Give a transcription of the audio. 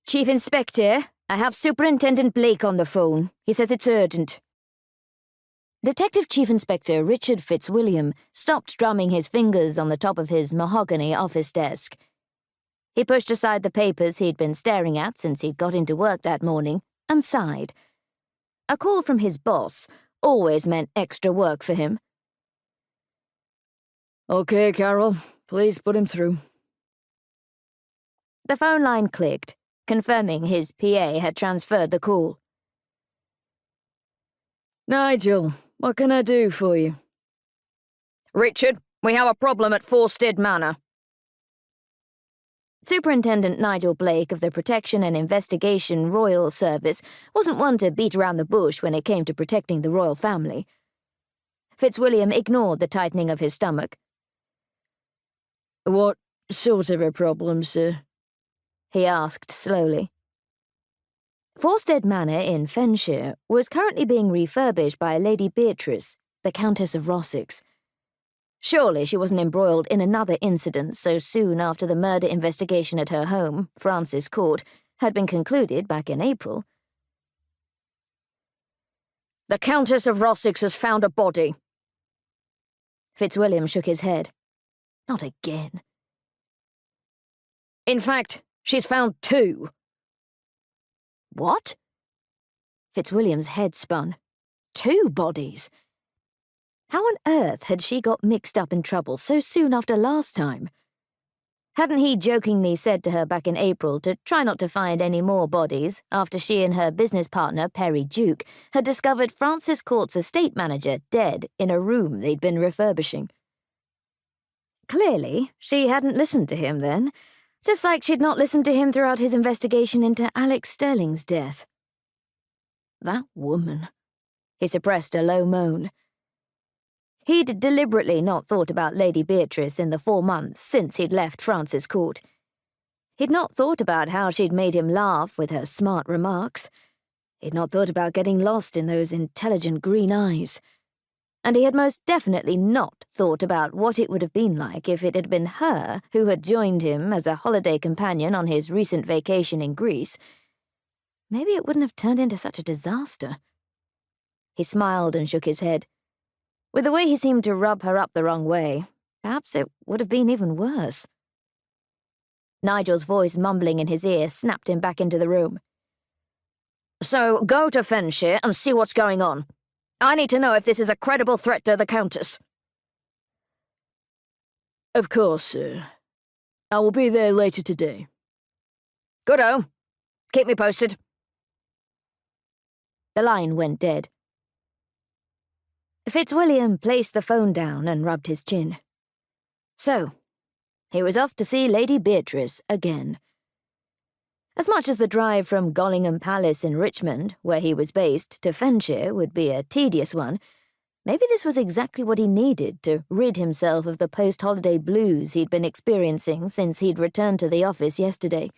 Chief Inspector, I have Superintendent Blake on the phone. He says it's urgent. Detective Chief Inspector Richard Fitzwilliam stopped drumming his fingers on the top of his mahogany office desk. He pushed aside the papers he'd been staring at since he'd got into work that morning and sighed. A call from his boss always meant extra work for him. Okay, Carol, please put him through. The phone line clicked, confirming his PA had transferred the call. Nigel, what can I do for you? Richard, we have a problem at Fawstead Manor. Superintendent Nigel Blake of the Protection and Investigation Royal Service wasn't one to beat around the bush when it came to protecting the royal family. Fitzwilliam ignored the tightening of his stomach. What sort of a problem, sir? He asked slowly. Fawstead Manor in Fenshire was currently being refurbished by Lady Beatrice, the Countess of Rossex. Surely she wasn't embroiled in another incident so soon after the murder investigation at her home, Francis Court, had been concluded back in April. The Countess of Rossex has found a body. Fitzwilliam shook his head. Not again. In fact, she's found two. What? Fitzwilliam's head spun. 2 bodies? How on earth had she got mixed up in trouble so soon after last time? Hadn't he jokingly said to her back in April to try not to find any more bodies after she and her business partner, Perry Juke, had discovered Francis Court's estate manager dead in a room they'd been refurbishing? Clearly, she hadn't listened to him then, just like she'd not listened to him throughout his investigation into Alex Sterling's death. That woman. He suppressed a low moan. He'd deliberately not thought about Lady Beatrice in the 4 months since he'd left Francis Court. He'd not thought about how she'd made him laugh with her smart remarks. He'd not thought about getting lost in those intelligent green eyes. And he had most definitely not thought about what it would have been like if it had been her who had joined him as a holiday companion on his recent vacation in Greece. Maybe it wouldn't have turned into such a disaster. He smiled and shook his head. With the way he seemed to rub her up the wrong way, perhaps it would have been even worse. Nigel's voice mumbling in his ear snapped him back into the room. So go to Fenshire and see what's going on. I need to know if this is a credible threat to the Countess. Of course, sir. I will be there later today. Good-o. Keep me posted. The line went dead. Fitzwilliam placed the phone down and rubbed his chin. So, he was off to see Lady Beatrice again. As much as the drive from Gollingham Palace in Richmond, where he was based, to Fenshire would be a tedious one, maybe this was exactly what he needed to rid himself of the post-holiday blues he'd been experiencing since he'd returned to the office yesterday.